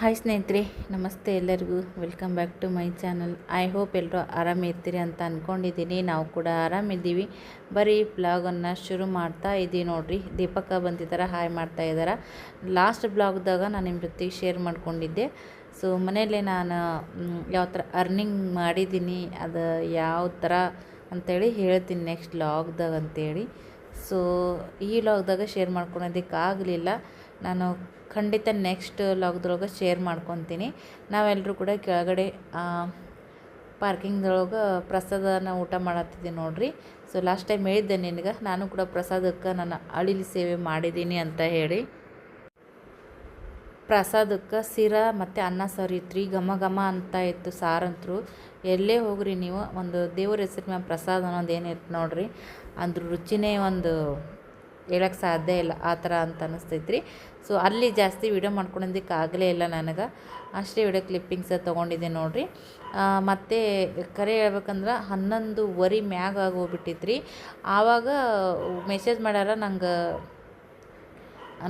Hi ಸ್ನೇಹಿತರೆ, ನಮಸ್ತೆ ಎಲ್ಲರಿಗೂ. Welcome back to my channel. I hope ಎಲ್ಲರೂ ಆರಾಮಿರ್ತೀರಿ ಅಂತ ಅಂದ್ಕೊಂಡಿದ್ದೀನಿ. ನಾವು ಕೂಡ ಆರಾಮಿದ್ದೀವಿ. ಬರೀ ಬ್ಲಾಗನ್ನು ಶುರು ಮಾಡ್ತಾ ಇದ್ದೀವಿ ನೋಡಿರಿ. ದೀಪಕ್ಕ ಬಂದಿದ್ದಾರೆ, ಹಾಯ್ ಮಾಡ್ತಾ ಇದ್ದಾರೆ. ಲಾಸ್ಟ್ ಬ್ಲಾಗ್ದಾಗ ನಾನು ನಿಮ್ಮ ಜೊತೆಗೆ ಶೇರ್ ಮಾಡ್ಕೊಂಡಿದ್ದೆ. ಸೊ ಮನೆಯಲ್ಲೇ ನಾನು ಯಾವ ಥರ ಅರ್ನಿಂಗ್ ಮಾಡಿದ್ದೀನಿ, ಅದು ಯಾವ ಥರ ಅಂಥೇಳಿ ಹೇಳ್ತೀನಿ ನೆಕ್ಸ್ಟ್ ವ್ಲಾಗ್ದಾಗ ಅಂಥೇಳಿ. ಸೊ ಈ ವ್ಲಾಗ್ದಾಗ ಶೇರ್ ಮಾಡ್ಕೊಳೋದಕ್ಕಾಗಲಿಲ್ಲ. ನಾನು ಖಂಡಿತ ನೆಕ್ಸ್ಟ್ ವ್ಲಾಗ್ದೊಳಗೆ ಶೇರ್ ಮಾಡ್ಕೊತೀನಿ. ನಾವೆಲ್ಲರೂ ಕೂಡ ಕೆಳಗಡೆ ಪಾರ್ಕಿಂಗ್ದೊಳಗೆ ಪ್ರಸಾದನ ಊಟ ಮಾಡತ್ತಿದ್ದೆ ನೋಡಿರಿ. ಸೊ ಲಾಸ್ಟ್ ಟೈಮ್ ಹೇಳಿದ್ದೆ ನಿನಗೆ, ನಾನು ಕೂಡ ಪ್ರಸಾದಕ್ಕೆ ನಾನು ಅಳಿಲು ಸೇವೆ ಮಾಡಿದ್ದೀನಿ ಅಂತ ಹೇಳಿ. ಪ್ರಸಾದಕ್ಕೆ ಸಿರಾ ಮತ್ತು ಅನ್ನ ಸಾರು ಇತ್ತು, ಘಮ ಘಮ ಅಂತ ಇತ್ತು ಸಾರಂತರು. ಎಲ್ಲೇ ಹೋಗ್ರಿ ನೀವು, ಒಂದು ದೇವ್ರ ಹೆಸರು ಮ್ಯಾಗ ಪ್ರಸಾದ ಅನ್ನೋದು ಏನಿತ್ತು ನೋಡಿರಿ, ಅದ್ರ ರುಚಿನೇ ಒಂದು ಹೇಳಕ್ಕೆ ಸಾಧ್ಯ ಇಲ್ಲ, ಆ ಥರ ಅಂತ ಅನ್ನಿಸ್ತೈತ್ರಿ. ಸೊ ಅಲ್ಲಿ ಜಾಸ್ತಿ ವೀಡಿಯೋ ಮಾಡ್ಕೊಳೋದಕ್ಕೆ ಆಗಲೇ ಇಲ್ಲ ನನಗೆ, ಅಷ್ಟೇ ವೀಡಿಯೋ ಕ್ಲಿಪ್ಪಿಂಗ್ಸ ತೊಗೊಂಡಿದ್ದೆ ನೋಡಿರಿ. ಮತ್ತು ಕರೆ ಹೇಳ್ಬೇಕಂದ್ರೆ 11:15 ಮ್ಯಾಗ ಆಗೋಗ್ಬಿಟ್ಟಿತ್ತು ರೀ. ಆವಾಗ ಮೆಸೇಜ್ ಮಾಡ್ಯಾರ, ನಂಗೆ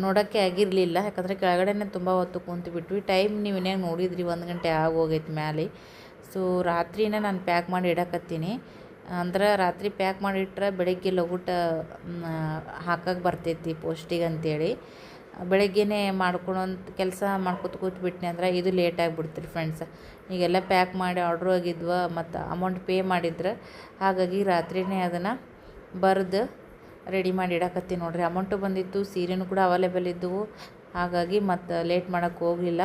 ನೋಡೋಕ್ಕೆ ಆಗಿರಲಿಲ್ಲ. ಯಾಕಂದರೆ ಕೆಳಗಡೆನೇ ತುಂಬ ಹೊತ್ತು ಕುಂತುಬಿಟ್ವಿ. ಟೈಮ್ ನೀವು ಇನ್ನೇನು ನೋಡಿದ್ರಿ, 1 ಗಂಟೆ ಆಗೋಗೈತೆ ಮ್ಯಾಲೆ. ಸೊ ರಾತ್ರಿನೇ ನಾನು ಪ್ಯಾಕ್ ಮಾಡಿ ಇಡಕತ್ತೀನಿ. ಅಂದ್ರೆ ರಾತ್ರಿ ಪ್ಯಾಕ್ ಮಾಡಿಟ್ರೆ ಬೆಳಗ್ಗೆ ಲಘೂಟ ಹಾಕಕ್ಕೆ ಬರ್ತೈತಿ ಪೋಸ್ಟಿಗೆ ಅಂತೇಳಿ. ಬೆಳಗ್ಗೆನೇ ಮಾಡ್ಕೊಳೋಂಥ ಕೆಲಸ ಮಾಡ್ಕೊತ ಕೂತ್ಬಿಟ್ನಿ ಅಂದ್ರೆ ಇದು ಲೇಟ್ ಆಗಿಬಿಡ್ತೀರಿ ಫ್ರೆಂಡ್ಸ್. ಈಗೆಲ್ಲ ಪ್ಯಾಕ್ ಮಾಡಿ ಆರ್ಡ್ರ್ ಆಗಿದ್ವ ಮತ್ತು ಅಮೌಂಟ್ ಪೇ ಮಾಡಿದ್ರೆ, ಹಾಗಾಗಿ ರಾತ್ರಿನೇ ಅದನ್ನು ಬರೆದು ರೆಡಿ ಮಾಡಿ ಇಡಕತ್ತೀನಿ ನೋಡಿರಿ. ಅಮೌಂಟು ಬಂದಿತ್ತು, ಸೀರೆನೂ ಕೂಡ ಅವೈಲೇಬಲ್ ಇದ್ದವು, ಹಾಗಾಗಿ ಮತ್ತು ಲೇಟ್ ಮಾಡೋಕ್ಕೆ ಹೋಗಲಿಲ್ಲ.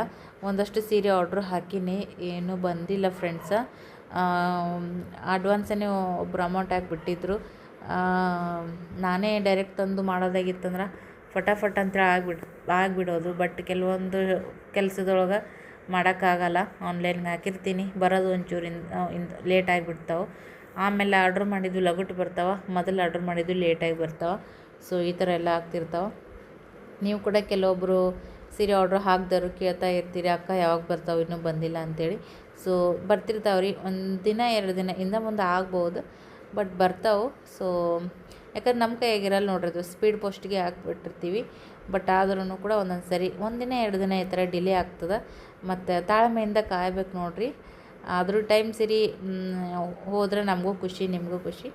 ಒಂದಷ್ಟು ಸೀರೆ ಆರ್ಡ್ರ್ ಹಾಕಿನಿ, ಏನೂ ಬಂದಿಲ್ಲ ಫ್ರೆಂಡ್ಸ. ಅಡ್ವಾನ್ಸೇ ಒಬ್ಬರು ಅಮೌಂಟ್ ಹಾಕಿಬಿಟ್ಟಿದ್ರು. ನಾನೇ ಡೈರೆಕ್ಟ್ ತಂದು ಮಾಡೋದಾಗಿತ್ತಂದ್ರೆ ಫಟಾಫಟ್ ಅಂತ ಆಗಿಬಿಡೋದು. ಬಟ್ ಕೆಲವೊಂದು ಕೆಲಸದೊಳಗೆ ಮಾಡೋಕ್ಕಾಗಲ್ಲ, ಆನ್ಲೈನ್ಗೆ ಹಾಕಿರ್ತೀನಿ, ಬರೋದು ಒಂಚೂರಿಂದ ಲೇಟ್ ಆಗಿಬಿಡ್ತಾವೆ. ಆಮೇಲೆ ಆರ್ಡ್ರ್ ಮಾಡಿದ್ದು ಲಗೂಟ್ ಬರ್ತಾವೆ, ಮೊದಲು ಆರ್ಡ್ರ್ ಮಾಡಿದ್ದು ಲೇಟಾಗಿ ಬರ್ತಾವೆ. ಸೊ ಈ ಥರ ಎಲ್ಲ ಆಗ್ತಿರ್ತಾವೆ. ನೀವು ಕೂಡ ಕೆಲವೊಬ್ಬರು ಸೀರೆ ಆರ್ಡ್ರ್ ಹಾಕ್ದವ್ರು ಕೇಳ್ತಾ ಇರ್ತೀರಿ, ಅಕ್ಕ ಯಾವಾಗ ಬರ್ತಾವೆ, ಇನ್ನೂ ಬಂದಿಲ್ಲ ಅಂಥೇಳಿ. ಸೊ ಬರ್ತಿರ್ತಾವ್ರಿ, 1 ದಿನ 2 ದಿನ ಇಂದ ಮುಂದೆ ಆಗ್ಬೋದು, ಬಟ್ ಬರ್ತಾವೆ. ಸೊ ಯಾಕಂದ್ರೆ ನಮ್ಮ ಕೈಯಾಗಿರಲ್ಲ ನೋಡ್ರಿ, ಅದು ಸ್ಪೀಡ್ ಪೋಸ್ಟಿಗೆ ಹಾಕ್ಬಿಟ್ಟಿರ್ತೀವಿ. ಬಟ್ ಆದ್ರೂ ಕೂಡ ಒಂದೊಂದು ಸರಿ 1 ದಿನ 2 ದಿನ ಈ ಥರ ಡಿಲೇ ಆಗ್ತದೆ. ಮತ್ತು ತಾಳ್ಮೆಯಿಂದ ಕಾಯ್ಬೇಕು ನೋಡಿರಿ. ಆದರೂ ಟೈಮ್ ಸರಿ ಹೋದ್ರೆ ನಮಗೂ ಖುಷಿ, ನಿಮಗೂ ಖುಷಿ.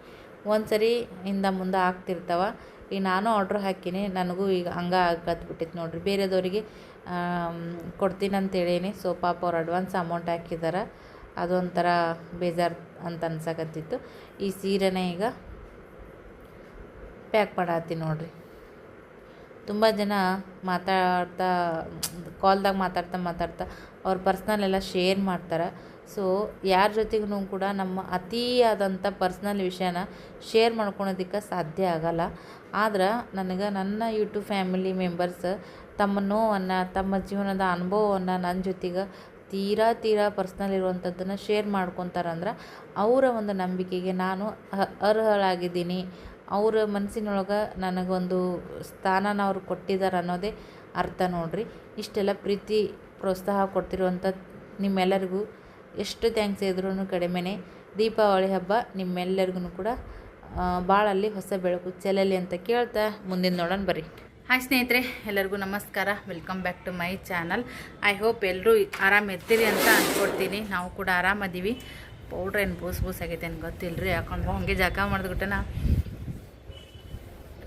ಒಂದು ಸರಿ ಇಂದ ಮುಂದೆ ಆಗ್ತಿರ್ತಾವೆ. ಈಗ ನಾನು ಆರ್ಡ್ರ್ ಹಾಕಿನಿ, ನನಗೂ ಈಗ ಹಂಗೆ ಆಗತ್ಬಿಟ್ಟಿತ್ತು ನೋಡಿರಿ. ಬೇರೆದವರಿಗೆ ಕೊಡ್ತೀನಿ ಅಂತೇಳೀನಿ. ಸೊ ಪಾಪ ಅವ್ರು ಅಡ್ವಾನ್ಸ್ ಅಮೌಂಟ್ ಹಾಕಿದ್ದಾರೆ, ಅದೊಂಥರ ಬೇಜಾರು ಅಂತ ಅನ್ಸಕತ್ತಿತ್ತು. ಈ ಸೀರೆನೇ ಈಗ ಪ್ಯಾಕ್ ಮಾಡತ್ತೀನಿ ನೋಡಿರಿ. ತುಂಬ ಜನ ಮಾತಾಡ್ತಾ ಕಾಲ್ದಾಗ ಮಾತಾಡ್ತಾ ಅವ್ರ ಪರ್ಸ್ನಲ್ ಎಲ್ಲ ಶೇರ್ ಮಾಡ್ತಾರೆ. ಸೊ ಯಾರ ಜೊತೆಗೂ ಕೂಡ ನಮ್ಮ ಅತಿಯಾದಂಥ ಪರ್ಸ್ನಲ್ ವಿಷಯನ ಶೇರ್ ಮಾಡ್ಕೊಳೋದಕ್ಕೆ ಸಾಧ್ಯ ಆಗಲ್ಲ. ಆದ್ರೆ ನನಗೆ ನನ್ನ ಯೂಟ್ಯೂಬ್ ಫ್ಯಾಮಿಲಿ ಮೆಂಬರ್ಸ್ ತಮ್ಮ ನೋವನ್ನು, ತಮ್ಮ ಜೀವನದ ಅನುಭವವನ್ನು ನನ್ನ ಜೊತೆಗೆ ತೀರಾ ಪರ್ಸ್ನಲ್ ಇರುವಂಥದ್ದನ್ನು ಶೇರ್ ಮಾಡ್ಕೊತಾರಂದ್ರೆ ಅವರ ಒಂದು ನಂಬಿಕೆಗೆ ನಾನು ಅರ್ಹಳಾಗಿದ್ದೀನಿ. ಅವರ ಮನಸ್ಸಿನೊಳಗೆ ನನಗೊಂದು ಸ್ಥಾನನ ಅವ್ರು ಕೊಟ್ಟಿದ್ದಾರೆ ಅನ್ನೋದೇ ಅರ್ಥ ನೋಡಿರಿ. ಇಷ್ಟೆಲ್ಲ ಪ್ರೀತಿ ಪ್ರೋತ್ಸಾಹ ಕೊಡ್ತಿರುವಂಥ ನಿಮ್ಮೆಲ್ಲರಿಗೂ ಎಷ್ಟು ಥ್ಯಾಂಕ್ಸ್ ಇದ್ರೂ ಕಡಿಮೆನೇ. ದೀಪಾವಳಿ ಹಬ್ಬ ನಿಮ್ಮೆಲ್ಲರಿಗೂ ಕೂಡ ಭಾಳಲ್ಲಿ ಹೊಸ ಬೆಳಕು ಚೆಲ್ಲಲಿ ಅಂತ ಕೇಳ್ತಾ ಮುಂದಿನ ನೋಡೋಣ ಬರ್ರಿ. ಹಾಯ್ ಸ್ನೇಹಿತರೆ, ಎಲ್ಲರಿಗೂ ನಮಸ್ಕಾರ. Welcome back to my channel. I hope ಎಲ್ಲರೂ ಆರಾಮಿರ್ತೀರಿ ಅಂತ ಅಂದ್ಕೊಡ್ತೀನಿ. ನಾವು ಕೂಡ ಆರಾಮದೀವಿ. ಪೌಡ್ರ್ ಏನು ಬೂಸ್ ಆಗೈತೆ ಏನು ಗೊತ್ತಿಲ್ಲ ರೀ, ಯಾಕಂದ್ರೆ ಹಂಗೆ ಜಕ ಮಾಡಿದ್ಬಿಟ್ಟೆ ನಾ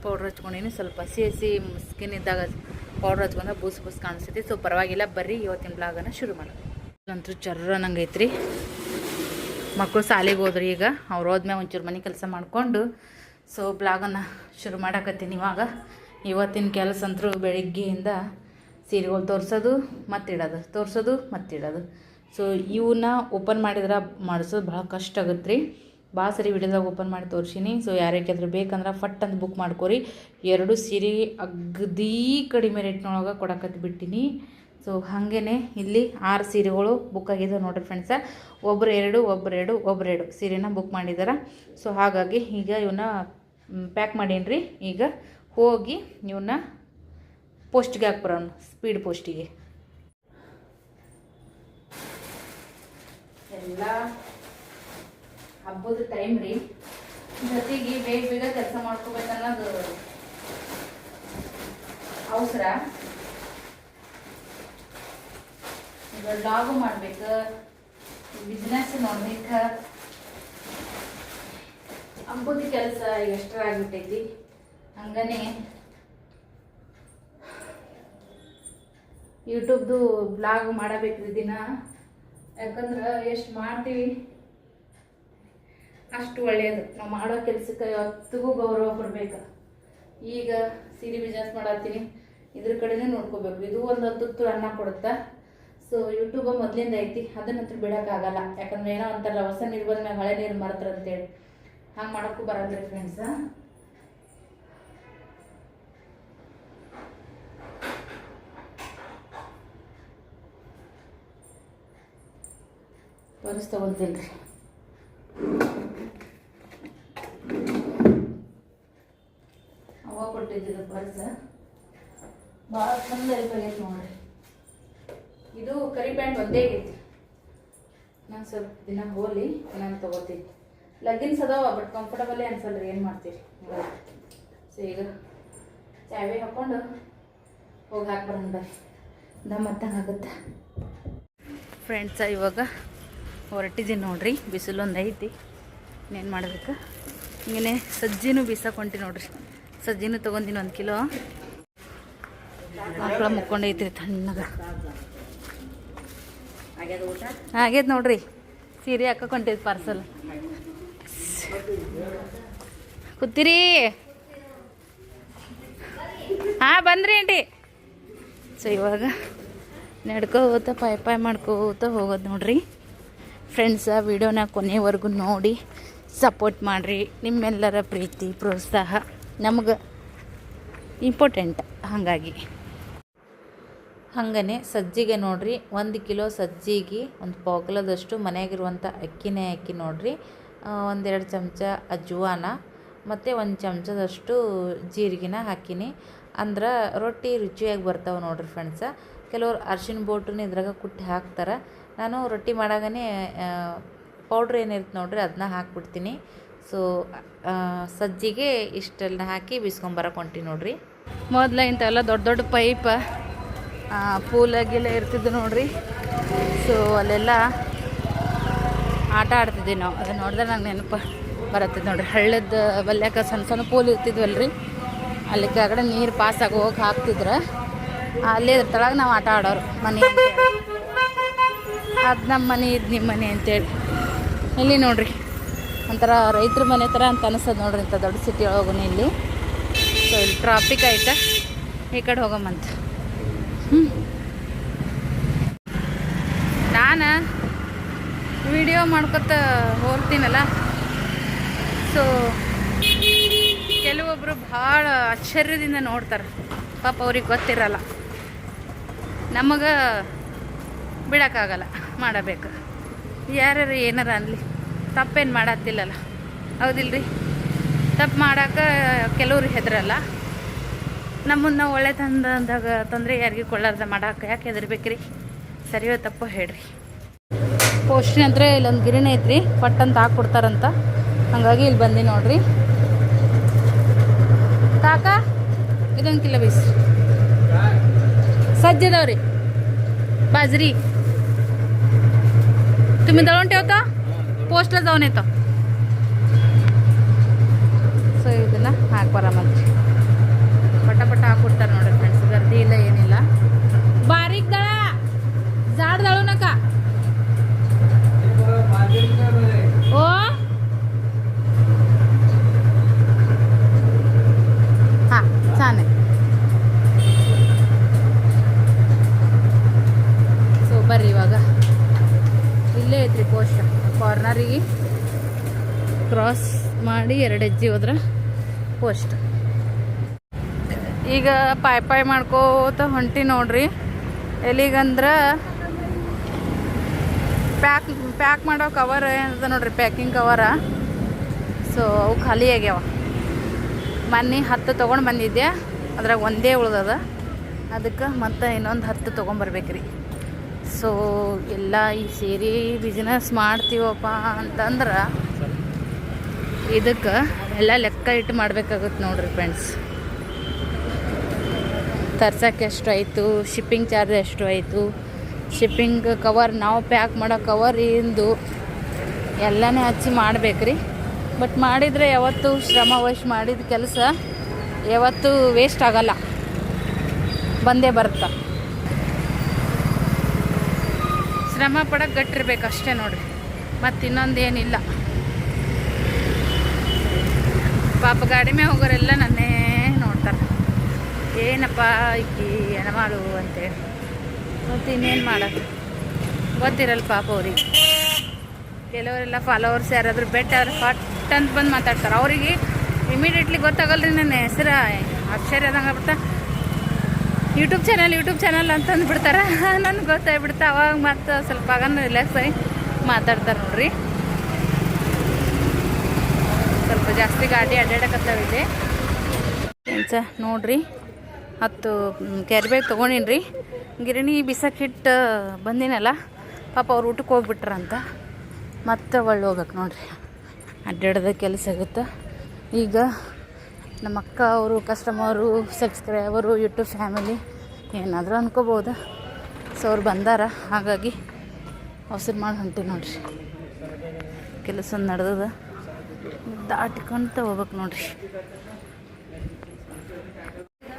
ಪೌಡ್ರ್ ಹಚ್ಕೊಂಡಿನಿ. ಸ್ವಲ್ಪ ಹಸಿ ಸ್ಕಿನ್ ಇದ್ದಾಗ ಪೌಡ್ರ್ ಹಚ್ಕೊಂಡ್ರೆ ಬೂಸ್ ಕಾಣಿಸ್ತೈತಿ. ಸೊ ಪರವಾಗಿಲ್ಲ, ಬರ್ರಿ ಇವತ್ತಿನ ಬ್ಲಾಗನ್ನು ಶುರು ಮಾಡೋದು. ಅಂತೂ ಚರ್ರ ನಂಗೆ ಐತ್ರಿ. ಮಕ್ಕಳು ಶಾಲೆಗೆ ಹೋದ್ರಿ, ಈಗ ಅವ್ರು ಹೋದ್ಮೇಲೆ ಒಂಚೂರು ಮನೆ ಕೆಲಸ ಮಾಡಿಕೊಂಡು ಸೊ ಬ್ಲಾಗನ್ನು ಶುರು ಮಾಡಕತ್ತೀನಿ. ಇವತ್ತಿನ ಕೆಲಸ ಅಂತೂ ಬೆಳಗ್ಗೆಯಿಂದ ಸೀರೆಗಳು ತೋರಿಸೋದು ಮತ್ತಿಡೋದು. ಸೊ ಇವನ್ನ ಓಪನ್ ಮಾಡಿದ್ರೆ ಮಾಡಿಸೋದು ಭಾಳ ಕಷ್ಟ ಆಗುತ್ತೆ ರೀ. ಭಾಳ ಸರಿ ವಿಡಿಯೋದಾಗ ಓಪನ್ ಮಾಡಿ ತೋರಿಸೀನಿ. ಸೊ ಯಾರ್ಯಾಕಾದ್ರೂ ಬೇಕಂದ್ರೆ ಫಟ್ ಅಂತ ಬುಕ್ ಮಾಡ್ಕೊರಿ. 2 ಸೀರೆ ಅಗದಿ ಕಡಿಮೆ ರೇಟ್ನೊಳಗೆ ಕೊಡಕತ್ಬಿಟ್ಟಿನಿ. ಸೊ ಹಾಗೇ ಇಲ್ಲಿ 6 ಸೀರೆಗಳು ಬುಕ್ ಆಗಿದೆ ನೋಡಿರಿ ಫ್ರೆಂಡ್ಸ. ಒಬ್ಬರು 2 ಸೀರೆನ ಬುಕ್ ಮಾಡಿದ್ದಾರೆ. ಸೊ ಹಾಗಾಗಿ ಈಗ ಇವನ್ನ ಪ್ಯಾಕ್ ಮಾಡೀನಿ. ಈಗ ಹೋಗಿ ಇವನ್ನ ಪೋಸ್ಟಿಗೆ ಹಾಕ್ಬರೋಣ, ಸ್ಪೀಡ್ ಪೋಸ್ಟಿಗೆ. ಎಲ್ಲ ಹಬ್ಬದ ಟೈಮ್ ರೀ, ಜೊತೆಗೆ ಬೇಗ ಕೆಲಸ ಮಾಡ್ಕೋಬೇಕನ್ನೋದು ಅವಸರ. ಬ್ಲಾಗು ಮಾಡ್ಬೇಕು, ಬಿಸ್ನೆಸ್ ನೋಡ್ಬೇಕು ಅಂಬುದು ಕೆಲಸ ಎಷ್ಟರ ಆಗಿಬಿಟ್ಟೈತಿ. ಹಂಗನೇ ಯೂಟ್ಯೂಬ್ದು ಬ್ಲಾಗ್ ಮಾಡಬೇಕ್ರಿ ದಿನ. ಯಾಕಂದ್ರೆ ಎಷ್ಟು ಮಾಡ್ತೀವಿ ಅಷ್ಟು ಒಳ್ಳೆಯದು. ನಾವು ಮಾಡೋ ಕೆಲಸಕ್ಕೆ ಯಾವತ್ತಿಗೂ ಗೌರವ ಕೊಡ್ಬೇಕು. ಈಗ ಸೀರೆ ಬಿಸ್ನೆಸ್ ಮಾಡತ್ತೀನಿ, ಇದ್ರ ಕಡೆನೇ ನೋಡ್ಕೋಬೇಕು. ಇದು ಒಂದು ಹತ್ತು ಅನ್ನ ಕೊಡುತ್ತಾ. ಸೊ ಯೂಟ್ಯೂಬ ಮೊದಲಿಂದ ಐತಿ, ಅದನ್ನಂತೂ ಬಿಡೋಕ್ಕಾಗಲ್ಲ. ಯಾಕಂದ್ರೆ ಏನೋ ಅಂತಾರಲ್ಲ, ಹೊಸ ನೀರು ಬಂದ್ಮ್ಯಾಗ ಹಳೆ ನೀರು ಮರ್ತಾರೆ ಅಂತೇಳಿ. ಹಂಗೆ ಮಾಡೋಕ್ಕೂ ಬರಲ್ರಿ ಫ್ರೆಂಡ್ಸ. ಪರ್ಸ್ ತೊಗೊತೀನಿ ರೀ. ಅವಾಗ ಕೊಟ್ಟಿದ್ದು ಪರ್ಸ್ ಭಾಳ ಚಂದ ಐತೆ ನೋಡ್ರಿ. ಇದು ಕರಿ ಪ್ಯಾಂಟ್ ಒಂದೇ ಐತಿ. ನಾನು ಸ್ವಲ್ಪ ದಿನ ಹೋಲಿ ನಾನು ತೊಗೋತೀನಿ. ಲಗ್ಗಿನ್ಸ್ ಅದಾವ, ಬಟ್ ಕಂಫರ್ಟಬಲೇ ಅನ್ಸಲ್ರಿ. ಏನು ಮಾಡ್ತೀರಿ? ಸೊ ಈಗ ಚಾವಿ ಹಾಕ್ಕೊಂಡು ಹೋಗಿ ಹಾಕ್ಬರೋಣ ಬರ್ರಿ. ದಮ್ಮತ್ತಂಗೆ ಆಗುತ್ತೆ ಫ್ರೆಂಡ್ಸ. ಇವಾಗ ಹೊರಟಿದ್ದೀನಿ ನೋಡ್ರಿ. ಬಿಸಿಲೊಂದು ಐತಿ, ಇನ್ನೇನು ಮಾಡ್ಬೇಕು. ಹಿಂಗೇ ಸಜ್ಜಿನೂ ಬೀಸಕೊಂಟಿ ನೋಡ್ರಿ. ಸಜ್ಜಿನೂ ತೊಗೊಂಡಿನಿ 1 ಕಿಲೋ. ಮಕ್ಕಳ ಮುಕ್ಕೊಂಡೈತ್ರಿ ತಣ್ಣಗೆ. ಆಗ್ಯದ ನೋಡ್ರಿ. ಸೀರೆ ಹಾಕೊಂಟೈತಿ ಪಾರ್ಸಲ್. ಕೂತೀರಿ? ಹಾಂ ಬಂದ್ರಿ ಆಂಟಿ. ಸೊ ಇವಾಗ ನಡ್ಕೋತ ಪಾಯ್ ಮಾಡ್ಕೋತ ಹೋಗೋದು ನೋಡ್ರಿ ಫ್ರೆಂಡ್ಸ. ವಿಡಿಯೋನ ಕೊನೆವರೆಗೂ ನೋಡಿ ಸಪೋರ್ಟ್ ಮಾಡಿರಿ. ನಿಮ್ಮೆಲ್ಲರ ಪ್ರೀತಿ ಪ್ರೋತ್ಸಾಹ ನಮ್ಗೆ ಇಂಪಾರ್ಟೆಂಟ್. ಹಾಗೇ ಸಜ್ಜಿಗೆ ನೋಡ್ರಿ, 1 ಕಿಲೋ ಸಜ್ಜಿಗೆ 1 ಪಾವು ಕಿಲೋದಷ್ಟು ಮನೆಯಾಗಿರುವಂಥ ಅಕ್ಕಿನೇ ಹಾಕಿ ನೋಡ್ರಿ. 1-2 ಚಮಚ ಅಜ್ವಾನ ಮತ್ತು 1 ಚಮಚದಷ್ಟು ಜೀರಿಗೆನ ಹಾಕಿನಿ. ಅಂದ್ರೆ ರೊಟ್ಟಿ ರುಚಿಯಾಗಿ ಬರ್ತಾವೆ ನೋಡ್ರಿ ಫ್ರೆಂಡ್ಸ. ಕೆಲವ್ರು ಅರ್ಶಿನ ಬೋಟನ್ನ ಇದ್ರಾಗ ಕುಟ್ಟಿ ಹಾಕ್ತಾರೆ. ನಾನು ರೊಟ್ಟಿ ಮಾಡಾಗನೇ ಪೌಡ್ರ್ ಏನಿರುತ್ತೆ ನೋಡ್ರಿ ಅದನ್ನ ಹಾಕ್ಬಿಡ್ತೀನಿ. ಸೊ ಸಜ್ಜಿಗೆ ಇಷ್ಟೆಲ್ಲ ಹಾಕಿ ಬಿಸ್ಕೊಂಬರಕ್ಕೆ ಹೊಂಟಿ ನೋಡ್ರಿ. ಮೊದಲ ಇಂಥವೆಲ್ಲ ದೊಡ್ಡ ದೊಡ್ಡ ಪೈಪ ಪೂಲಾಗೆಲ್ಲ ಇರ್ತಿದ್ದು ನೋಡ್ರಿ. ಸೊ ಅಲ್ಲೆಲ್ಲ ಆಟ ಆಡ್ತಿದ್ವಿ ನಾವು. ಅದನ್ನ ನೋಡಿದ್ರೆ ನಂಗೆ ನೆನಪು ಬರತ್ತಿದ್ದು ನೋಡ್ರಿ. ಹಳ್ಳದ ಬಲ್ಯಾಕ ಸಣ್ಣ ಸಣ್ಣ ಪೂಲ್ ಇರ್ತಿದ್ವಲ್ರಿ, ಅಲ್ಲಿ ಕೆಳಗಡೆ ನೀರು ಪಾಸ್ ಆಗಿ ಹೋಗಿ ಹಾಕ್ತಿದ್ರೆ ಅಲ್ಲೇ ತಳಗೆ ನಾವು ಆಟ ಆಡೋರು. ಮನೆ ಅಂತೇಳಿ ಅದು ನಮ್ಮ ಮನೆ, ಇದು ನಿಮ್ಮ ಮನೆ ಅಂತೇಳಿ. ಇಲ್ಲಿ ನೋಡ್ರಿ ಒಂಥರ ರೈತರ ಮನೆ ಥರ ಅಂತ ಅನಿಸ್ತದೆ ನೋಡ್ರಿ ಇಂಥ ದೊಡ್ಡ ಸಿಟಿ ಒಳಗೂ ಇಲ್ಲಿ. ಸೊ ಇಲ್ಲಿ ಟ್ರಾಫಿಕ್ ಆಯ್ತಾ, ಈ ಕಡೆ ಹೋಗಮ್ಮಂತ. ನಾನು ವಿಡಿಯೋ ಮಾಡ್ಕೊತ ಹೋಗ್ತೀನಲ್ಲ. ಸೊ ಕೆಲವೊಬ್ಬರು ಭಾಳ ಆಶ್ಚರ್ಯದಿಂದ ನೋಡ್ತಾರೆ. ಪಾಪ ಅವ್ರಿಗೆ ಗೊತ್ತಿರಲ್ಲ. ನಮಗೆ ಬಿಡೋಕ್ಕಾಗಲ್ಲ, ಮಾಡಬೇಕು. ಯಾರ್ಯಾರು ಏನಾರ ಅನ್ನಲಿ, ತಪ್ಪೇನು ಮಾಡತ್ತಿಲ್ಲಲ್ಲ, ಹೌದಿಲ್ರಿ? ತಪ್ಪು ಮಾಡೋಕೆ ಕೆಲವ್ರು ಹೆದರಲ್ಲ. ನಮ್ಮನ್ನು ಒಳ್ಳೆ ತಂದಾಗ ತೊಂದರೆ ಯಾರಿಗೂ ಕೊಳ್ಳಾರ್ದ ಮಾಡೋಕೆ ಯಾಕೆ ಹೆದರ್ಬೇಕ್ರಿ? ಸರಿಯೋ ತಪ್ಪು ಹೇಳ್ರಿ. ಪೋಸ್ಟಿನ ಹತ್ರ ಇಲ್ಲೊಂದು ಗಿರಣಿ ಐತ್ರಿ, ಪಟ್ಟಂತ ಹಾಕ್ಕೊಡ್ತಾರಂತ. ಹಾಗಾಗಿ ಇಲ್ಲಿ ಬಂದು ನೋಡ್ರಿ. ಕಾಕ ಇದೊಂದು ಕಿಲೋ ಬೀಸ್ सज्जदवरी बाजरी तुम्ही दळून ठेवता पोस्टला जाऊन येतो ಸೊ ಇದನ್ನ ಹಾಕ್ಬರಮಂತ್ರಿ ಪಟ ಹಾಕ್ಬಿಡ್ತಾರೆ ನೋಡ್ರಿ ಫ್ರೆಂಡ್ಸ್. ಗರ್ದಿ ಇಲ್ಲ ಏನಿಲ್ಲ. ಬಾರೀಕ್ ದಳ ಜಾಡ್ ದಳು ನಕ ಓ ಹಾಂ ಚಾನೆ. ಸೊ ಬರ್ರಿ ಇವಾಗ ಇಲ್ಲೇ ಐತ್ರಿ ಪೋಸ್ಟ್. ಕಾರ್ನರಿಗೆ ಕ್ರಾಸ್ ಮಾಡಿ 2 ಹೆಜ್ಜೆ ಹೋದ್ರೆ ಪೋಸ್ಟ್. ಈಗ ಪಾಯ್ ಮಾಡ್ಕೋತ ಹೊಂಟಿ ನೋಡ್ರಿ. ಎಲ್ಲಿಗಂದ್ರೆ ಪ್ಯಾಕ್ ಮಾಡೋ ಕವರ್ ಏನದ ನೋಡ್ರಿ, ಪ್ಯಾಕಿಂಗ್ ಕವರ. ಸೊ ಅವು ಖಾಲಿ ಆಗ್ಯಾವ. ಮೊನ್ನೆ 10 ತೊಗೊಂಡು ಬಂದಿದ್ದೆ, ಅದ್ರಾಗ ಒಂದೇ ಉಳ್ದದ. ಅದಕ್ಕೆ ಮತ್ತೆ ಇನ್ನೊಂದು 10 ತೊಗೊಂಬರ್ಬೇಕ್ರಿ. ಸೊ ಎಲ್ಲ ಈ ಸೇರಿ ಬಿಸ್ನೆಸ್ ಮಾಡ್ತೀವಪ್ಪ ಅಂತಂದ್ರೆ ಇದಕ್ಕೆ ಎಲ್ಲ ಲೆಕ್ಕ ಇಟ್ಟು ಮಾಡ್ಬೇಕಾಗುತ್ತೆ ನೋಡ್ರಿ ಫ್ರೆಂಡ್ಸ್. ತರ್ಸೋಕ್ಕೆ ಎಷ್ಟು ಆಯಿತು, ಶಿಪ್ಪಿಂಗ್ ಚಾರ್ಜ್ ಎಷ್ಟು ಆಯಿತು, ಶಿಪ್ಪಿಂಗ್ ಕವರ್, ನಾವು ಪ್ಯಾಕ್ ಮಾಡೋ ಕವರ್ ಇಂದು ಎಲ್ಲನೇ ಹಚ್ಚಿ ಮಾಡ್ಬೇಕ್ರಿ. ಬಟ್ ಮಾಡಿದರೆ ಯಾವತ್ತೂ ಶ್ರಮ ವಹಿಸಿ ಮಾಡಿದ ಕೆಲಸ ಯಾವತ್ತೂ ವೇಸ್ಟ್ ಆಗಲ್ಲ, ಬಂದೇ ಬರುತ್ತೆ. ಶ್ರಮ ಪಡಕ್ಕೆ ಗಟ್ಟಿರ್ಬೇಕು ಅಷ್ಟೇ ನೋಡ್ರಿ, ಮತ್ತು ಇನ್ನೊಂದೇನಿಲ್ಲ. ಪಾಪ ಗಾಡಿ ಮೇಲೆ ಹೋಗೋರೆಲ್ಲ ನನ್ನೇ ನೋಡ್ತಾರೆ, ಏನಪ್ಪ ಈಕಿ ಹೆಣ್ಮಾಳು ಅಂತೇಳಿ. ಮತ್ತು ಇನ್ನೇನು ಮಾಡೋದು ಗೊತ್ತಿರಲ್ಲ ಪಾಪ ಅವ್ರಿಗೆ. ಕೆಲವರೆಲ್ಲ ಫಾಲೋವರ್ಸ್ ಯಾರಾದರೂ ಬೆಟ್ಟ ಅವ್ರು ಫಟ್ ಅಂತ ಬಂದು ಮಾತಾಡ್ತಾರೆ. ಅವರಿಗೆ ಇಮಿಡಿಯೇಟ್ಲಿ ಗೊತ್ತಾಗಲ್ಲ ರೀ ನನ್ನ ಹೆಸರು, ಆಶ್ಚರ್ಯದಂಗೆ ಆಗ್ಬಿಡ್ತಾ ಯೂಟ್ಯೂಬ್ ಚಾನಲ್ ಅಂತಂದು ಬಿಡ್ತಾರೆ. ನನಗೆ ಗೊತ್ತಾಗ್ಬಿಡ್ತಾ. ಅವಾಗ ಮತ್ತು ಸ್ವಲ್ಪ ಆಗನ ರಿಲ್ಯಾಕ್ಸ್ ಆಗಿ ಮಾತಾಡ್ತಾರೆ ನೋಡ್ರಿ. ಸ್ವಲ್ಪ ಜಾಸ್ತಿ ಗಾಡಿ ಅಡ್ಡಾಡಕತ್ತಾವಿದೆ ಫ್ರೆಂಡ್ಸ. ನೋಡ್ರಿ 10 ಕ್ಯಾರಿ ಬ್ಯಾಗ್ ತೊಗೊಂಡಿನಿ ರೀ. ಗಿರಣಿ ಬಿಸಕ್ಕಿಟ್ಟು ಬಂದಿನಲ್ಲ, ಪಾಪ ಅವ್ರು ಊಟಕ್ಕೆ ಹೋಗ್ಬಿಟ್ರಂತ. ಮತ್ತೆ ಒಳ್ಳೆ ಹೋಗ್ಬೇಕು ನೋಡ್ರಿ, ಅಡ್ಡಾಡೋದ ಕೆಲಸ ಆಗುತ್ತೆ. ಈಗ ನಮ್ಮ ಅಕ್ಕ ಅವರು ಕಸ್ಟಮರು, ಸಬ್ಸ್ಕ್ರೈಬರು, ಯೂಟ್ಯೂಬ್ ಫ್ಯಾಮಿಲಿ ಏನಾದರೂ ಅನ್ಕೋಬೋದು. ಸೊ ಅವ್ರು ಬಂದಾರ, ಹಾಗಾಗಿ ಅವಸರ ಮಾಡಿ ಹೊಂಟಿ ನೋಡ್ರಿ. ಕೆಲಸ ನಡೆದದ, ದಾಟಿಕೊಂತ ಹೋಗ್ಬೇಕು ನೋಡ್ರಿ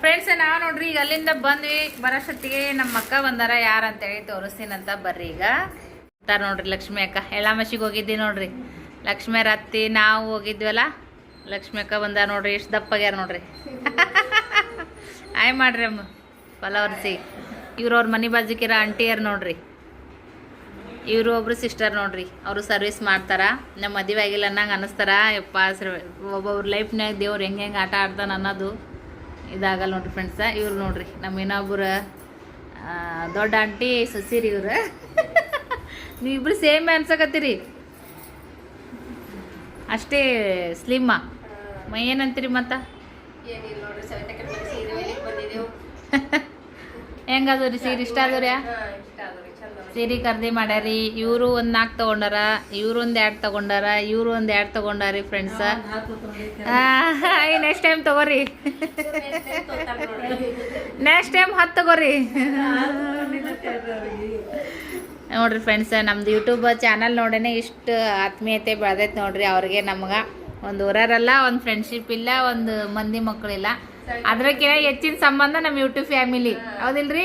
ಫ್ರೆಂಡ್ಸ್. ನಾವು ನೋಡ್ರಿ ಈಗ ಅಲ್ಲಿಂದ ಬಂದ್ವಿ. ಬರೋಷ್ಟೊತ್ತಿಗೆ ನಮ್ಮ ಅಕ್ಕ ಬಂದಾರ. ಯಾರಂತೇಳಿ ತೋರಿಸ್ತೀನಂತ ಬರ್ರಿ. ಈಗ ನೋಡ್ರಿ ಲಕ್ಷ್ಮಿ ಅಕ್ಕ ಎಳ್ಳಾಮಶಿಗೆ ಹೋಗಿದ್ದಿ ನೋಡ್ರಿ. ಲಕ್ಷ್ಮಿ ರತ್ತಿ ನಾವು ಹೋಗಿದ್ವಲ್ಲ, ಲಕ್ಷ್ಮಿ ಅಕ್ಕ ಬಂದ ನೋಡ್ರಿ. ಎಷ್ಟು ದಪ್ಪಾಗ್ಯಾರ ನೋಡ್ರಿ. ಆಯ್ ಮಾಡ್ರಿ ಅಮ್ಮ ಫಾಲೋವರ್ಸಿ. ಇವ್ರವ್ರ ಮನೆ ಬಾಜುಕಿರ ಆಂಟಿಯರ್ ನೋಡ್ರಿ. ಇವರು ಒಬ್ರು ಸಿಸ್ಟರ್ ನೋಡ್ರಿ. ಅವರು ಸರ್ವಿಸ್ ಮಾಡ್ತಾರ. ನಮ್ಮ ಮದುವೆ ಆಗಿಲ್ಲ ಅನ್ನಂಗೆ ಅನ್ನಿಸ್ತಾರ. ಯಪ್ಪ ಒಬ್ಬೊಬ್ರ ಲೈಫ್ನಾಗ ದೇವ್ರು ಹೆಂಗೆ ಆಟ ಆಡ್ತಾನೆ ಅನ್ನೋದು ಇದಾಗಲ್ಲ ನೋಡ್ರಿ ಫ್ರೆಂಡ್ಸ. ಇವ್ರು ನೋಡ್ರಿ ನಮ್ಮ ಇನ್ನೊಬ್ಬರ ದೊಡ್ಡ ಆಂಟಿ ಸಸಿರಿ ಇವ್ರು. ನೀವಿಬ್ರು ಸೇಮ್ ಅನ್ಸಕತ್ತೀರಿ, ಅಷ್ಟೇ ಸ್ಲಿಮ್ಮ. ಏನಂತೀರಿ ಮತ್ತ? ಹೆಂಗದು ರೀ ಸೀರೆ? ಇಷ್ಟ ಆದವ್ರ್ಯಾ? ಸೀರೆ ಖರೀದಿ ಮಾಡ್ಯಾರಿ. ಇವರು ಒಂದು 4 ತೊಗೊಂಡಾರ, ಇವ್ರು ಒಂದು 2 ತೊಗೊಂಡಾರ, ಇವರು ಒಂದು 2 ತೊಗೊಂಡಾರಿ ಫ್ರೆಂಡ್ಸ. ನೆಕ್ಸ್ಟ್ ಟೈಮ್ ತಗೋರಿ, ನೆಕ್ಸ್ಟ್ ಟೈಮ್ 10 ತಗೋರಿ ನೋಡ್ರಿ ಫ್ರೆಂಡ್ಸ. ನಮ್ದು ಯೂಟ್ಯೂಬ್ ಚಾನಲ್ ನೋಡೇನೆ ಇಷ್ಟು ಆತ್ಮೀಯತೆ ಬೆಳೆದೈತೆ ನೋಡ್ರಿ. ಅವ್ರಿಗೆ ನಮ್ಗೆ ಒಂದು ಊರಲ್ಲ, ಒಂದು ಫ್ರೆಂಡ್ಶಿಪ್ ಇಲ್ಲ, ಒಂದು ಮಂದಿ ಮಕ್ಕಳಿಲ್ಲ. ಅದ್ರಕ್ಕಿಂತ ಹೆಚ್ಚಿನ ಸಂಬಂಧ ನಮ್ಮ ಯೂಟ್ಯೂಬ್ ಫ್ಯಾಮಿಲಿ, ಹೌದಿಲ್ರಿ?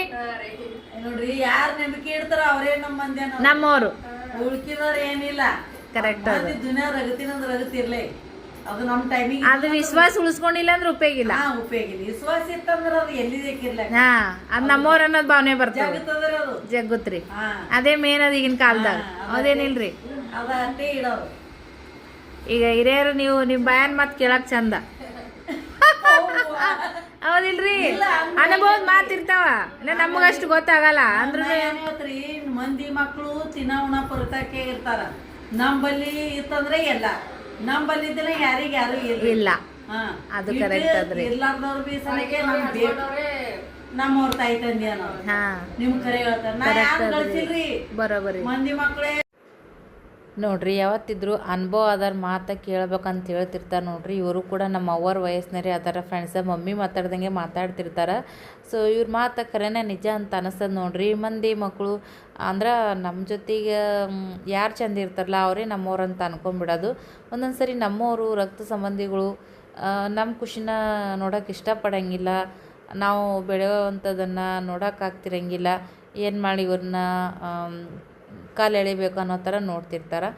ನೋಡ್ರಿ, ಯಾರು ನಂಬಿಕೆ ಇಡ್ತಾರ ಅವರೇ ನಮ್ಮ ಮಂದಿ, ನಮ್ಮವರು. ಉಳ್ಕಿದವ್ರು ಏನಿಲ್ಲ. ಕರೆಕ್ಟ್. ದುನಿಯಾ ರಗತಿನಂದ್ರ ರಗತಿರ್ಲಿ, ಅದು ನಮ್ಮ ಟೈಮಿಗೆ. ಅದು ವಿಶ್ವಾಸ ಉಳಿಸ್ಕೊಂಡಿಲ್ಲ ಅಂದ್ರೆ ಉಪಯೋಗ ಇಲ್ಲ. ಉಪಯೋಗ ಇಲ್ಲ. ವಿಶ್ವಾಸ ಇತ್ತಂದ್ರ ಅದು ಎಲ್ಲಿದೇಕಿರ್ಲ. ಅದ್ ನಮ್ಮವ್ರ ಅನ್ನೋದು ಭಾವನೆ ಬರ್ತದೆ. ಅದು ಜಗ್ಗುತ್ರಿ. ಅದೇ ಮೇನ್ ಅದ ಈಗಿನ ಕಾಲದಾಗ, ಅದೇನಿಲ್ರಿ? ಅದ ಅಷ್ಟೇ ಇಡೋದು. ಈಗ ಹಿರಿಯರು ನೀವು ನಿಮ್ ಬಾಯನ್ ಮಾತು ಕೇಳಕ್ ಚಂದ, ಹೌದಿಲ್ರಿ? ಅನುಭವದ ಮಾತಿರ್ತಾವ, ನಮಗಷ್ಟು ಗೊತ್ತಾಗಲ್ಲ. ಅಂದ್ರ ಮಂದಿ ಮಕ್ಕಳು ತಿನ್ನ ಉಣ ಪುರತಕ್ಕೆ ಇರ್ತಾರ. ನಂಬಲ್ಲಿ ಇತ್ತಂದ್ರೆ ಎಲ್ಲ, ನಂಬಲ್ಲಿ ಇದ್ರೆ ಯಾರಿಗ ಯಾರು ಇಲ್ಲ. ಅದು ಕರೆಕ್ಟ್ ಅದ್ರಿ. ಇರ್ಲಾರ್ದವ್ರು ಬಿ ಸಲಕ್ಕೆ ನಮ್ಗೆ ಬೇಕು. ನಮ್ಮವ್ರ ತಾಯಿ ತಂದೆ ಅನ್ನೋರು ನಿಮ್ ಕರೆ ಹೇಳ್ತಾರ. ನಾ ಯಾರು ಗಳಿಸಿಲ್ರಿ, ಬರೋಬರಿ ಮಂದಿ ಮಕ್ಕಳೇ ನೋಡ್ರಿ. ಯಾವತ್ತಿದ್ರು ಅನುಭವ ಅದಾರ ಮಾತ ಕೇಳ್ಬೇಕಂತ ಹೇಳ್ತಿರ್ತಾರೆ ನೋಡ್ರಿ. ಇವರು ಕೂಡ ನಮ್ಮ ಅವ್ವರ ವಯಸ್ಸಿನರೇ ಅದರ ಫ್ರೆಂಡ್ಸ. ಮಮ್ಮಿ ಮಾತಾಡ್ದಂಗೆ ಮಾತಾಡ್ತಿರ್ತಾರೆ. ಸೊ ಇವ್ರ ಮಾತು ಖರೇನೆ ನಿಜ ಅಂತ ಅನಿಸ್ತದೆ ನೋಡ್ರಿ. ಮಂದಿ ಮಕ್ಕಳು ಅಂದ್ರೆ ನಮ್ಮ ಜೊತೆಗೆ ಯಾರು ಚಂದ ಇರ್ತಾರಲ್ಲ ಅವರೇ ನಮ್ಮವ್ರು ಅಂತ ಅನ್ಕೊಂಡ್ಬಿಡೋದು. ಒಂದೊಂದು ಸರಿ ನಮ್ಮವರು ರಕ್ತ ಸಂಬಂಧಿಗಳು ನಮ್ಮ ಖುಷಿನ ನೋಡೋಕೆ ಇಷ್ಟಪಡೋಂಗಿಲ್ಲ, ನಾವು ಬೆಳೆಯುವಂಥದ್ದನ್ನು ನೋಡೋಕ್ಕಾಗ್ತಿರಂಗಿಲ್ಲ. ಏನು ಮಾಡಿ ಇವ್ರನ್ನ ಕಾಲು ಎಳಿಬೇಕು ಅನ್ನೋ ಥರ ನೋಡ್ತಿರ್ತಾರೆ.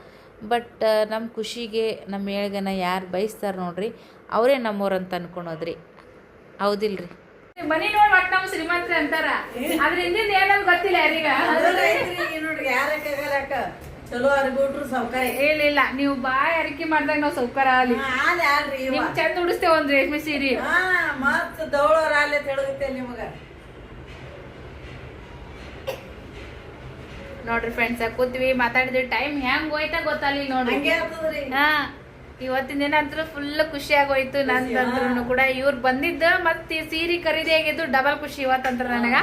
ಬಟ್ ನಮ್ಮ ಖುಷಿಗೆ ನಮ್ಮ ಏಳ್ಗೆನ ಯಾರು ಬಯಸ್ತಾರೆ ನೋಡ್ರಿ, ಅವರೇ ನಮ್ಮವ್ರು ಅಂತ ಅನ್ಕೊಳೋದ್ರಿ, ಹೌದಿಲ್ರಿ? ಮನಿ ನೋಡಿ ಒಟ್ಟು ನಮ್ಮ ಶ್ರೀಮಂತ್ರಿ ಅಂತಾರ, ಅದ್ರ ಹಿಂದಿಂದ ಏನಂತ ಗೊತ್ತಿಲ್ಲ ಯಾರೀಗ. ನೋಡ್ರಿ ಯಾರಕ್ಕ ಚಲೋ ಅರ್ಬಿಟ್ರು ಸೌಕರ್ಯ ಇಲ್ಲ. ನೀವು ಬಾಯ್ ಅರಿಕೆ ಮಾಡ್ದಾಗ ನಾವು ಸೌಕರ ಅಲ್ಲಿ ನಿಮ್ ಚಂದ ಉಡಿಸ್ತೇವೆ ಒಂದ್ ರೇಷ್ಮೆ ಸೀರೆ. ಮತ್ ದೌಳರ ಅಲ್ಲೇ ತಿಳಿದಿತ್ತೆ ನಿಮಗ. ನೋಡ್ರಿ ಫ್ರೆಂಡ್ಸ್, ಕೂತ್ವಿ ಮಾತಾಡಿದ್ವಿ, ಟೈಮ್ ಹೆಂಗ್ ಹೋಯ್ತಾ ಗೊತ್ತಲ್ಲ ನೋಡ್ರಿ. ಇವತ್ತಿನ ದಿನ ಅಂತೂ ಫುಲ್ ಖುಷಿ ಆಗೋಯ್ತು ನಂದಂದ್ರೂ ಕೂಡ. ಇವ್ರು ಬಂದಿದ್ದ ಮತ್ತೆ ಸೀರೆ ಖರೀದಿ ಆಗಿದ್ದು ಡಬಲ್ ಖುಷಿ ಇವತ್ತಂತ್ರ ನನಗ.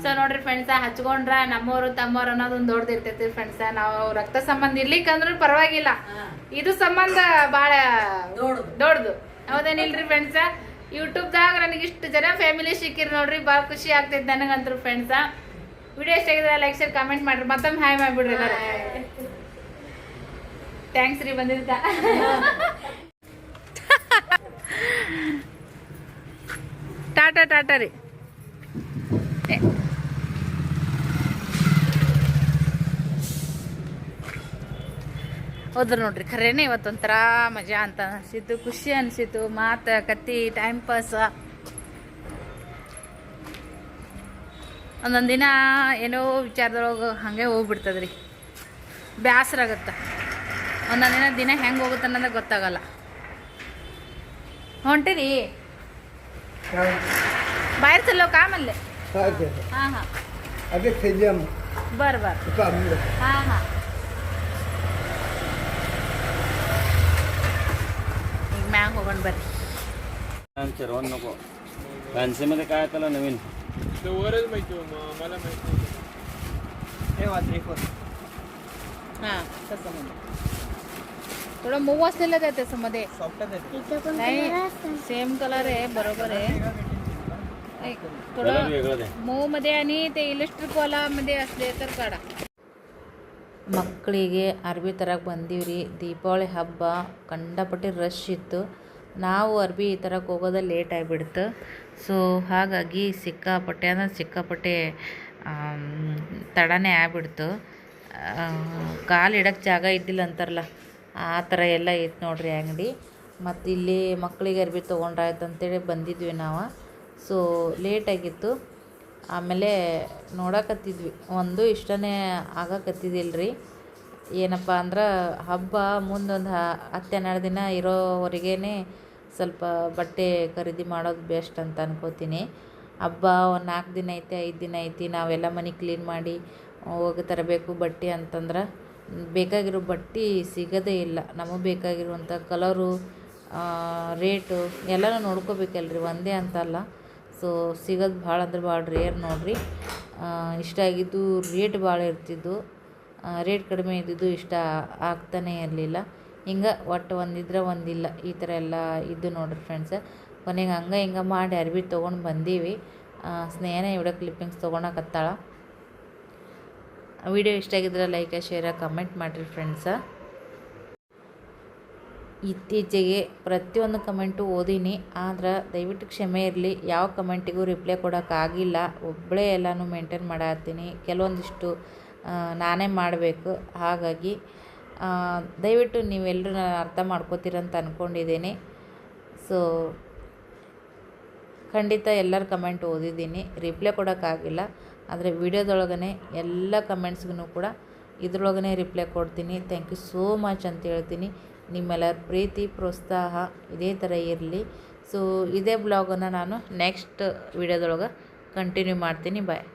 ಸೊ ನೋಡ್ರಿ ಫ್ರೆಂಡ್ಸ, ಹಚ್ಕೊಂಡ್ರ ನಮ್ಮವ್ರು ತಮ್ಮವ್ರು ಅನ್ನೋದೊಂದು ದೊಡ್ಡದಿರ್ತೈತಿ ಫ್ರೆಂಡ್ಸ. ನಾವು ರಕ್ತ ಸಂಬಂಧ ಇರ್ಲಿಕ್ಕಂದ್ರೂ ಪರವಾಗಿಲ್ಲ, ಇದು ಸಂಬಂಧ ಬಾಳ ದೊಡ್ಡದು, ಹೌದೇನಿಲ್ರಿ ಫ್ರೆಂಡ್ಸ? ಯೂಟ್ಯೂಬ್ದಾಗ ನನಗೆ ಇಷ್ಟು ಜನ ಫ್ಯಾಮಿಲಿ ಸಿಕ್ಕಿರ್ ನೋಡ್ರಿ, ಭಾಳ ಖುಷಿ ಆಗ್ತೈತಿ ನನಗಂತೂ ಫ್ರೆಂಡ್ಸ. ವಿಡಿಯೋ ಇಷ್ಟ ಆಗಿದ್ರೆ ಲೈಕ್ ಶೇರ್ ಕಾಮೆಂಟ್ ಮಾಡ್ರಿ ಮತ್ತೊಮ್ಮೆ ಹಾಯ್ ಮಾಡಿಬಿಡ್ರಿ ಎಲ್ಲರೂ ಥ್ಯಾಂಕ್ಸ್ ರೀ ಬಂದಿದ್ದ ಟಾಟಾ ಟಾಟಾ ರೀ ಹೋದ್ರು ನೋಡ್ರಿ ಖರೇನೆ ಇವತ್ತೊಂಥರ ಮಜಾ ಅಂತ ಅನಿಸಿತ್ತು ಖುಷಿ ಅನಿಸಿತ್ತು ಮಾತು ಕತ್ತಿ ಟೈಮ್ ಪಾಸ್ ಒಂದೊಂದು ದಿನ ಏನೋ ವಿಚಾರದೊಳಗೆ ಹಾಗೆ ಹೋಗ್ಬಿಡ್ತದ್ರಿ ಬೇಸರ ಆಗುತ್ತೆ ಒಂದೊಂದು ದಿನ ಹೆಂಗೆ ಹೋಗುತ್ತೆ ಅನ್ನೋದು ಗೊತ್ತಾಗಲ್ಲ ಹೊಂಟಿರಿ बाहेर चाललो का म्हणले हां हां अगे फेजम बरं बरं हां हां एक मॅग होगण बरं चिरवण नको फॅन्सीमध्ये काय त्याला नवीन वरच माहिती मला माहिती हे वाजले फोन हां तसं म्हणजे थोडं मऊ असलेलं आहे त्याच्यामध्ये नाही सेम कलर आहे बरोबर आहे कलर थोडं वेगळं आहे मऊ मध्ये आणि ते इलेक्ट्रिक वाला मध्ये असले तर काढा ಮಕ್ಕಳಿಗೆ ಅರ್ಬಿ ತರಕ್ಕೆ ಬಂದೀವಿ ರೀ ದೀಪಾವಳಿ ಹಬ್ಬ ಕಂಡಪಟ್ಟೆ ರಶ್ ಇತ್ತು ನಾವು ಅರ್ಬಿ ತರಕ್ಕೆ ಹೋಗೋದು ಲೇಟ್ ಆಗಿಬಿಡ್ತು ಸೊ ಹಾಗಾಗಿ ಸಿಕ್ಕಾಪಟ್ಟೆ ತಡನೇ ಆಗ್ಬಿಡ್ತು ಕಾಲು ಇಡಕ್ಕೆ ಜಾಗ ಇದ್ದಿಲ್ಲ ಅಂತಾರಲ್ಲ ಆ ಥರ ಎಲ್ಲ ಇತ್ತು ನೋಡ್ರಿ ಅಂಗಡಿ ಮತ್ತು ಇಲ್ಲಿ ಮಕ್ಕಳಿಗೆ ಅರ್ಬಿ ತೊಗೊಂಡ್ರಾಯ್ತು ಅಂತೇಳಿ ಬಂದಿದ್ವಿ ನಾವು ಸೊ ಲೇಟಾಗಿತ್ತು ಆಮೇಲೆ ನೋಡಕತ್ತಿದ್ವಿ ಒಂದು ಇಷ್ಟನೇ ಆಗಕತ್ತಿದ್ದಿಲ್ಲ ರೀ ಏನಪ್ಪ ಅಂದ್ರೆ ಹಬ್ಬ ಮುಂದೊಂದು 10-12 ದಿನ ಇರೋವರೆಗೇ ಸ್ವಲ್ಪ ಬಟ್ಟೆ ಖರೀದಿ ಮಾಡೋದು ಬೆಸ್ಟ್ ಅಂತ ಅನ್ಕೋತೀನಿ ಹಬ್ಬ ಒಂದು 4 ದಿನ ಐತೆ 5 ದಿನ ಐತಿ ನಾವೆಲ್ಲ ಮನೆ ಕ್ಲೀನ್ ಮಾಡಿ ಹೋಗಿ ತರಬೇಕು ಬಟ್ಟೆ ಅಂತಂದ್ರೆ ಬೇಕಾಗಿರೋ ಬಟ್ಟೆ ಸಿಗೋದೇ ಇಲ್ಲ ನಮಗೆ ಬೇಕಾಗಿರುವಂಥ ಕಲರು ರೇಟು ಎಲ್ಲನೂ ನೋಡ್ಕೋಬೇಕಲ್ರಿ ಒಂದೇ ಅಂತಲ್ಲ ಸೊ ಸಿಗೋದು ಭಾಳ ಅಂದ್ರೆ ಭಾಳ ರೇರ್ ನೋಡಿರಿ ಇಷ್ಟ ಆಗಿದ್ದು ರೇಟ್ ಭಾಳ ಇರ್ತಿದ್ದು ರೇಟ್ ಕಡಿಮೆ ಇದ್ದಿದ್ದು ಇಷ್ಟ ಆಗ್ತಾನೇ ಇರಲಿಲ್ಲ ಹಿಂಗೆ ಒಟ್ಟು ಒಂದಿದ್ರೆ ಒಂದಿಲ್ಲ ಈ ಥರ ಎಲ್ಲ ಇದ್ದು ನೋಡಿರಿ ಫ್ರೆಂಡ್ಸ್ ಕೊನೆಗೆ ಹಿಂಗೆ ಮಾಡಿ ಅರ್ಬಿ ತೊಗೊಂಡು ಬಂದೀವಿ ಸ್ನೇಹನೇ ವಿಡಿಯೋ ಕ್ಲಿಪ್ಪಿಂಗ್ಸ್ ತೊಗೊಳಕತ್ತಾಳ ವಿಡಿಯೋ ಇಷ್ಟ ಆಗಿದ್ರೆ ಲೈಕ್ ಶೇರ್ ಕಮೆಂಟ್ ಮಾಡಿರಿ ಫ್ರೆಂಡ್ಸ ಇತ್ತೀಚೆಗೆ ಪ್ರತಿಯೊಂದು ಕಮೆಂಟು ಓದೀನಿ ಆದ್ರೆ ದಯವಿಟ್ಟು ಕ್ಷಮೆ ಇರಲಿ ಯಾವ ಕಮೆಂಟಿಗೂ ರಿಪ್ಲೈ ಕೊಡೋಕ್ಕಾಗಿಲ್ಲ ಒಬ್ಬಳೇ ಎಲ್ಲನೂ ಮೇಂಟೈನ್ ಮಾಡತ್ತೀನಿ ಕೆಲವೊಂದಿಷ್ಟು ನಾನೇ ಮಾಡಬೇಕು ಹಾಗಾಗಿ ದಯವಿಟ್ಟು ನೀವೆಲ್ಲರೂ ನಾನು ಅರ್ಥ ಮಾಡ್ಕೋತೀರಂತ ಅಂದ್ಕೊಂಡಿದ್ದೀನಿ ಸೊ ಖಂಡಿತ ಎಲ್ಲರ ಕಮೆಂಟ್ ಓದಿದ್ದೀನಿ ರಿಪ್ಲೈ ಕೊಡೋಕ್ಕಾಗಿಲ್ಲ ಆದರೆ ವಿಡಿಯೋದೊಳಗನೆ ಎಲ್ಲ ಕಮೆಂಟ್ಸ್ಗೂ ಕೂಡ ಇದ್ರೊಳಗನೆ ರಿಪ್ಲೈ ಕೊಡ್ತೀನಿ ಥ್ಯಾಂಕ್ ಯು ಸೋ ಮಚ್ ಅಂತ ಹೇಳ್ತೀನಿ ನಿಮ್ಮೆಲ್ಲರ ಪ್ರೀತಿ ಪ್ರೋತ್ಸಾಹ ಇದೇ ಥರ ಇರಲಿ ಸೊ ಇದೇ ಬ್ಲಾಗನ್ನು ನಾನು ನೆಕ್ಸ್ಟ್ ವಿಡಿಯೋದೊಳಗೆ ಕಂಟಿನ್ಯೂ ಮಾಡ್ತೀನಿ ಬಾಯ್